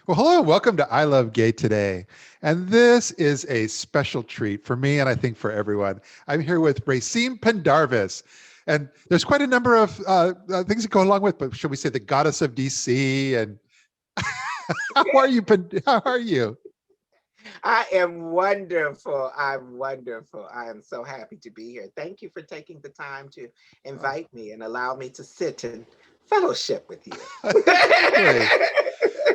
Well, hello, and welcome to I Love Gay today. And this is a special treat for me and I think for everyone. I'm here with Rayceen Pendarvis. And there's quite a number of things that go along with, but should we say the goddess of DC? And how are you? How are you? I am wonderful. I'm wonderful. I am so happy to be here. Thank you for taking the time to Oh, invite me and allow me to sit and fellowship with you. exactly.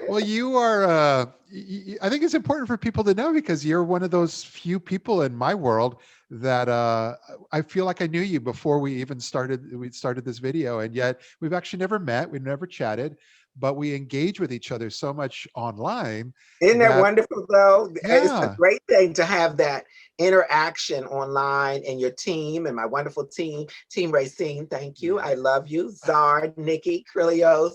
Well, you are, I think it's important for people to know because you're one of those few people in my world that I feel like I knew you before we started this video. And yet we've actually never met, we've never chatted, but we engage with each other so much online Isn't that that, wonderful, though? It's a yeah, great thing to have that interaction online and your team and my wonderful team, Team Racine. Thank you. yeah. I love you. Zard, Nikki, Krilios,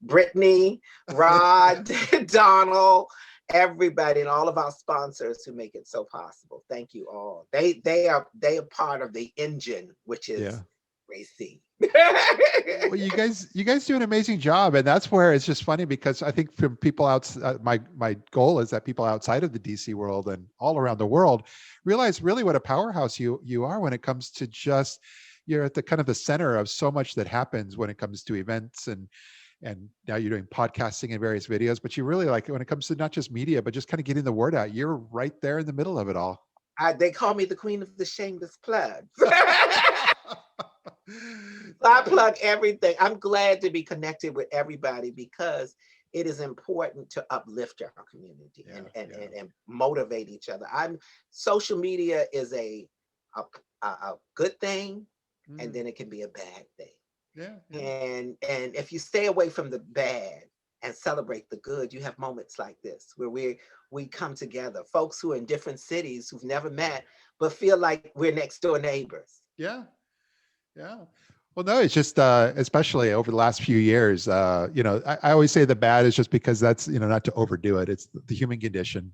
Brittany, Rod, Donald, everybody, and all of our sponsors who make it so possible. Thank you all. They are part of the engine, which Yeah. is Racine. Well, you guys do an amazing job, and that's where it's just funny because I think from people outside, my goal is that people outside of the DC world and all around the world realize really what a powerhouse you are when it comes to just you're at the kind of the center of so much that happens when it comes to events and now you're doing podcasting and various videos, but you really like when it comes to not just media but just kind of getting the word out. You're right there in the middle of it all. They call me the queen of the shameless plug. I plug everything. I'm glad to be connected with everybody because it is important to uplift our community Yeah, yeah. and motivate each other. I'm social media is a good thing, and Mm, then it can be a bad thing. yeah, yeah. And if you stay away from the bad and celebrate the good, you have moments like this where we come together, folks who are in different cities who've never met but feel like we're next door neighbors. Yeah. Yeah. Well, no, it's just especially over the last few years. I always say the bad is just because that's not to overdo it. It's the human condition.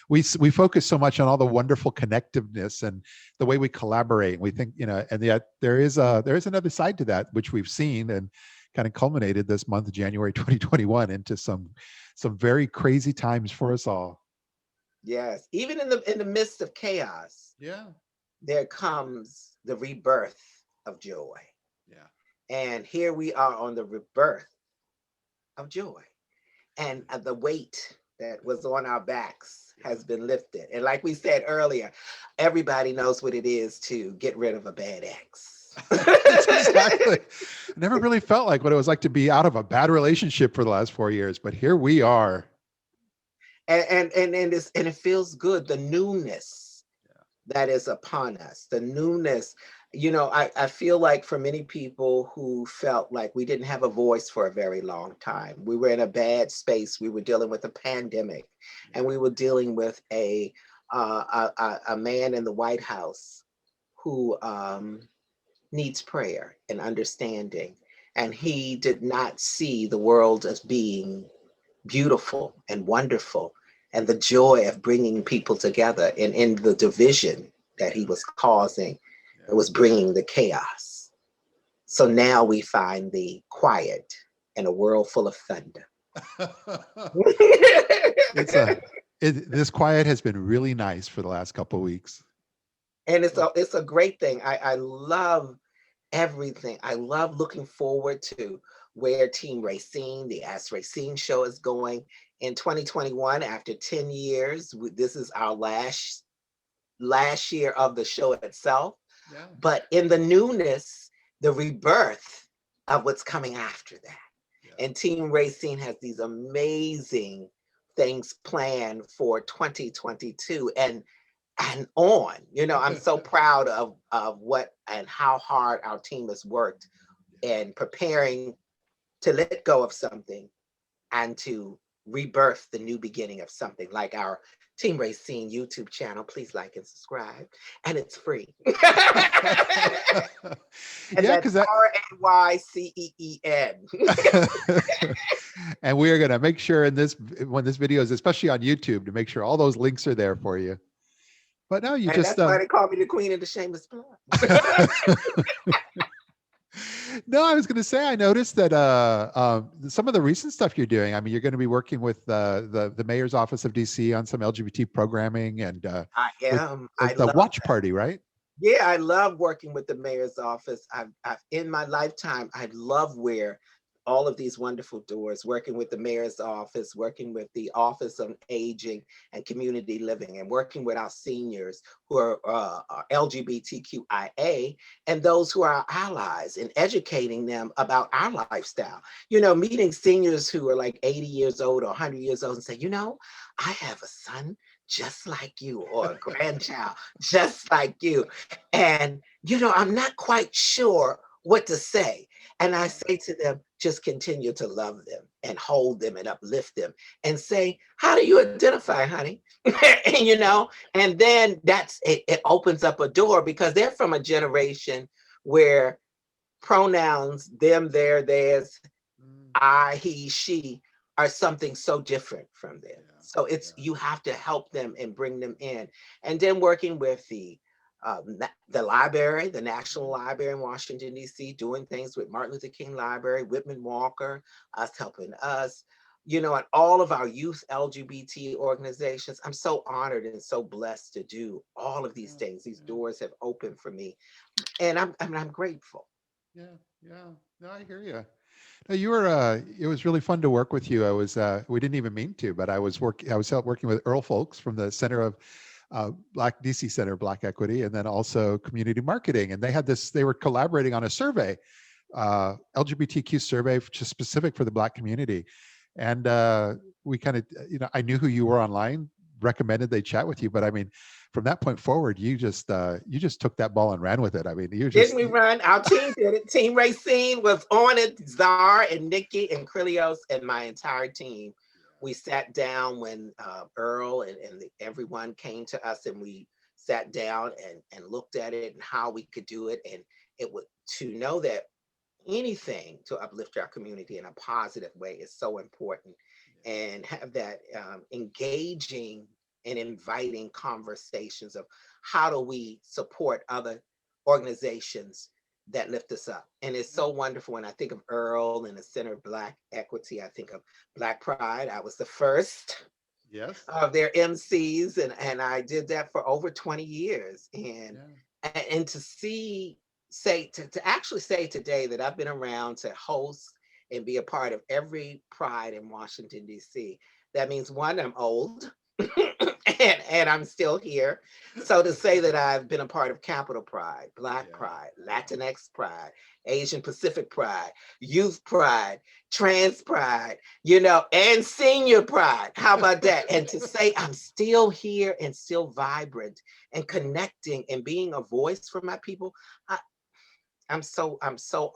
We focus so much on all the wonderful connectiveness and the way we collaborate. We think and yet there is another side to that which we've seen and kind of culminated this month, January 2021, into some very crazy times for us all. Yes, even in the midst of chaos, Yeah. there comes the rebirth of joy. Yeah. And here we are on the rebirth of joy. And the weight that was on our backs has Yeah. been lifted. And like we said earlier, everybody knows what it is to get rid of a bad ex. That's exactly. I never really felt like what it was like to be out of a bad relationship for the last 4 years, but here we are. And it feels good, the newness that is upon us, the newness. I feel like for many people who felt like we didn't have a voice for a very long time, we were in a bad space. We were dealing with a pandemic, and we were dealing with a man in the White House who needs prayer and understanding, and he did not see the world as being beautiful and wonderful, and the joy of bringing people together, and in the division that he was causing, it was bringing the chaos. So now we find the quiet in a world full of thunder. Yeah. it's a this quiet has been really nice for the last couple of weeks. And it's a great thing. I love everything. I love looking forward to where Team Racine, the Ask Racine show, is going in 2021. After 10 years, this is our last year of the show itself. Yeah. But in the newness, the rebirth of what's coming after that. Yeah. And Team Racine has these amazing things planned for 2022 and on. I'm so proud of what and how hard our team has worked in preparing to let go of something and to rebirth the new beginning of something, like our Team Racine YouTube channel. Please like and subscribe, and it's free. And Yeah, that's because that RAYCEEN. and we are going to make sure in this when this video is especially on YouTube to make sure all those links are there for you. But no, you And just that's why they call me the queen of the shameless plug. No, I was going to say, I noticed that some of the recent stuff you're doing. I mean, you're going to be working with the mayor's office of DC on some LGBT programming, and I with am. I the love watch party, right? Yeah, I love working with the mayor's office. I've in my lifetime, I love where all of these wonderful doors, working with the mayor's office, working with the Office of Aging and Community Living, and working with our seniors who are LGBTQIA and those who are our allies, and educating them about our lifestyle. Meeting seniors who are like 80 years old or 100 years old and say, I have a son just like you, or a grandchild just like you. And, I'm not quite sure what to say. And I say to them, just continue to love them and hold them and uplift them and say, how do you identify, honey? and, and then it opens up a door, because they're from a generation where pronouns, them, their, theirs, Mm, I, he, she, are something so different from them. yeah, So yeah. you have to help them and bring them in. And then working with the library, the National Library in Washington, D.C., doing things with Martin Luther King Library, Whitman Walker, us helping us, and all of our youth LGBT organizations. I'm so honored and so blessed to do all of these Yeah, things. These yeah, doors have opened for me, and I'm grateful. yeah, yeah. No, I hear you. No, you were. It was really fun to work with you. I was. We didn't even mean to, but I was working. I was help working with Earl Folks from the Center of Black DC Center Black Equity, and then also community marketing. And they had this. They were collaborating on a survey, LGBTQ survey, just specific for the Black community. And we kind of, I knew who you were online, recommended they chat with you, but I mean, from that point forward, you just took that ball and ran with it. I mean, you Didn't just. we run? Our team did it. Team Rayceen was on it. Czar and Nikki and Krilios and my entire team. We sat down when Earl and everyone came to us, and we sat down and looked at it and how we could do it. And it would to know that anything to uplift our community in a positive way is so important, and have that engaging and inviting conversations of how do we support other organizations that lift us up. And it's so wonderful when I think of Earl and the Center of Black Equity. I think of Black Pride. I was the first Yes. of their MCs, and I did that for over 20 years. Yeah. And to to actually say today that I've been around to host and be a part of every Pride in Washington, D.C., that means one, I'm old. and I'm still here. So to say that I've been a part of Capital Pride, Black Yeah. Pride, Latinx Pride, Asian Pacific Pride, Youth Pride, Trans Pride, and Senior Pride. How about that? And to say I'm still here and still vibrant and connecting and being a voice for my people, I, I'm so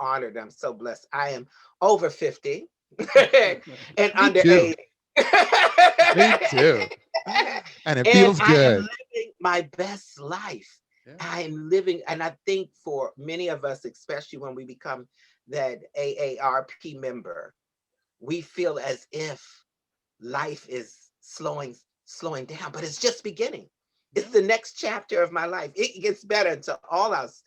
honored. I'm so blessed. I am over 50 and Me under too. 80. Me too. And it And feels I am good. living my best life. Yeah. I am living, and I think for many of us, especially when we become that AARP member, we feel as if life is slowing down, but it's just beginning. It's Yeah. the next chapter of my life. It gets better. To all us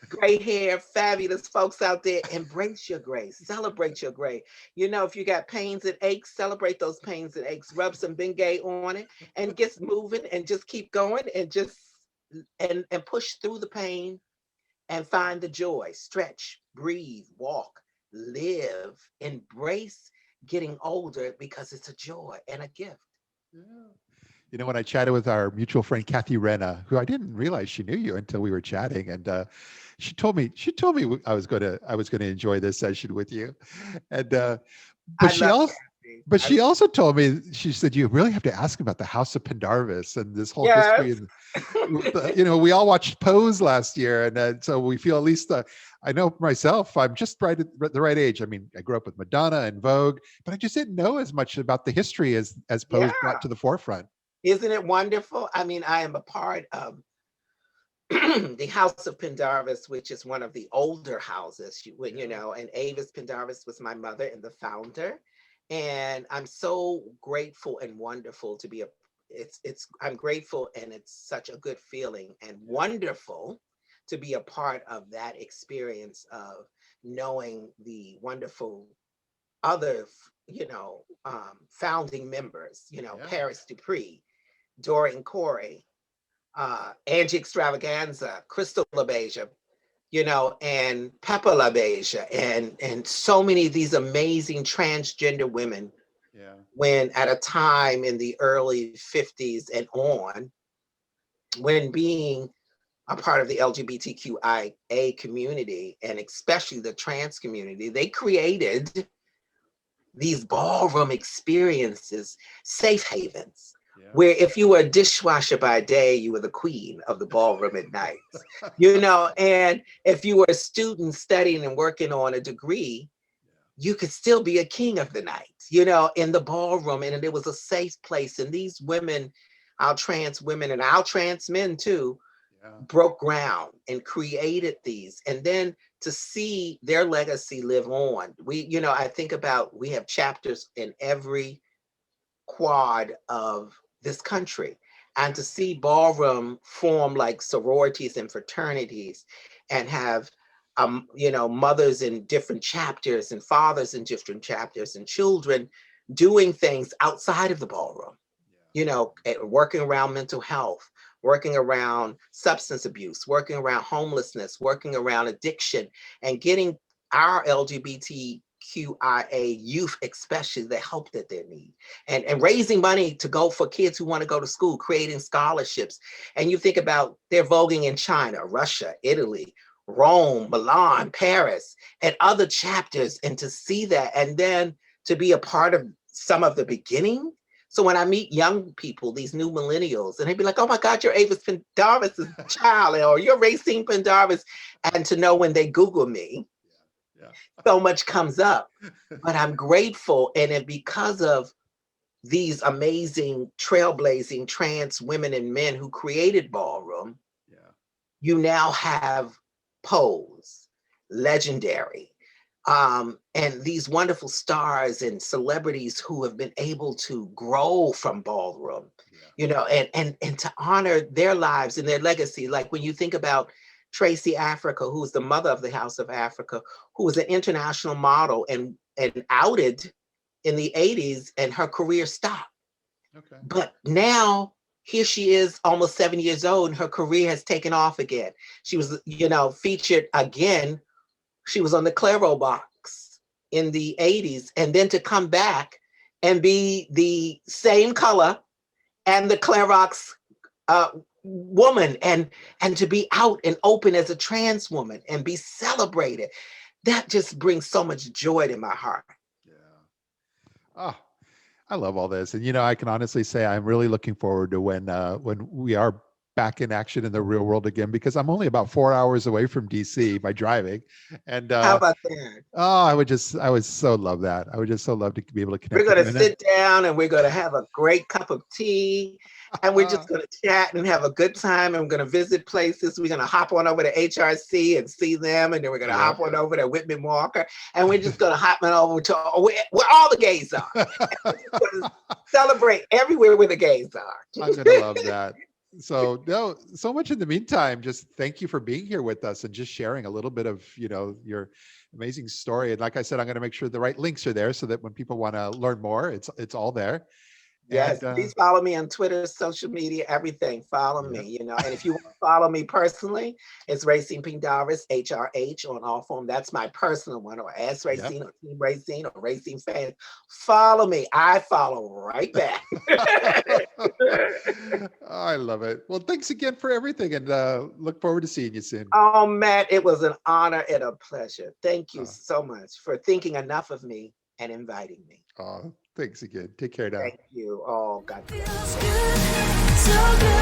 gray hair, fabulous folks out there, embrace your gray, celebrate your gray. If you got pains and aches, celebrate those pains and aches, rub some Bengay on it and get moving and just keep going and just and push through the pain and find the joy. Stretch, breathe, walk, live, embrace getting older, because it's a joy and a gift. Yeah. When I chatted with our mutual friend Kathy Renna, who I didn't realize she knew you until we were chatting, and she told me I was going to enjoy this session with you, and but I she love also Kathy. but she also told me, she said, you really have to ask about the House of Pendarvis and this whole history. Yes. And we all watched Pose last year, and so we feel, at least I know myself, I'm just right at the right age. I mean, I grew up with Madonna and Vogue, but I just didn't know as much about the history as Yeah. Pose brought to the forefront. Isn't it wonderful? I mean, I am a part of the House of Pendarvis, which is one of the older houses, Yeah. and Avis Pendarvis was my mother and the founder. And I'm so grateful and wonderful to be I'm grateful, and it's such a good feeling and Yeah. wonderful to be a part of that experience of knowing the wonderful other, founding members, Yeah. Paris Dupree, Doreen Corey, Angie Extravaganza, Crystal LaBeija, and Peppa LaBeija, and so many of these amazing transgender women, Yeah. when at a time in the early 50s and on, when being a part of the LGBTQIA community, and especially the trans community, they created these ballroom experiences, safe havens, Yeah. where if you were a dishwasher by day, you were the queen of the ballroom at night. And if you were a student studying and working on a degree, you could still be a king of the night, in the ballroom. And it was a safe place. And these women, our trans women and our trans men too, Yeah. broke ground and created these. And then to see their legacy live on, I think about, we have chapters in every quad of this country. And to see ballroom form like sororities and fraternities, and have mothers in different chapters and fathers in different chapters, and children doing things outside of the ballroom, working around mental health, working around substance abuse, working around homelessness, working around addiction, and getting our LGBTQIA youth, especially, the help that they need, and raising money to go for kids who want to go to school, creating scholarships. And you think about, they're voguing in China, Russia, Italy, Rome, Milan, Paris, and other chapters, and to see that, and then to be a part of some of the beginning. So when I meet young people, these new millennials, and they'd be like, "Oh my God, you're Avis Pendarvis' child," or "You're Rayceen Pendarvis," and to know when they Google me, Yeah. so much comes up. But I'm grateful, and it because of these amazing trailblazing trans women and men who created ballroom, Yeah. you now have Pose, Legendary, and these wonderful stars and celebrities who have been able to grow from ballroom, and to honor their lives and their legacy. Like when you think about Tracy Africa, who's the mother of the House of Africa, who was an international model and outed in the 80s, and her career stopped. Okay. But now here she is, almost 7 years old, and her career has taken off again. She was, featured again. She was on the Claro box in the 80s, and then to come back and be the same color and the Clarox woman, and to be out and open as a trans woman and be celebrated, that just brings so much joy to my heart. Yeah. Oh, I love all this. And I can honestly say I'm really looking forward to when we are back in action in the real world again, because I'm only about 4 hours away from DC by driving. And How about that? oh, I would so love that. I would just so love to be able to We're connect with going to you. And then sit down and we're going to have a great cup of tea, and we're just going to chat and have a good time. And we're going to visit places. We're going to hop on over to HRC and see them. And then we're going to yeah. hop on over to Whitman Walker. And we're just going to hop on over to where all the gays are. We're gonna celebrate everywhere where the gays are. I'm going to love that. So no, so much in the meantime, just thank you for being here with us and just sharing a little bit of, your amazing story. And like I said, I'm going to make sure the right links are there so that when people want to learn more, it's all there. Yes, And please follow me on Twitter, social media, everything. Follow yeah, me, And if you want to follow me personally, it's Rayceen Pendarvis, HRH on all form. That's my personal one, or Ask yeah. Rayceen, or Team Rayceen, or Rayceen fans. Follow me. I follow right back. I love it. Well, thanks again for everything, and look forward to seeing you soon. Oh, Matt, it was an honor and a pleasure. Thank you Uh, so much for thinking enough of me and inviting me. thanks again. Take care now. Thank you. Oh, God bless. Feels good, so good.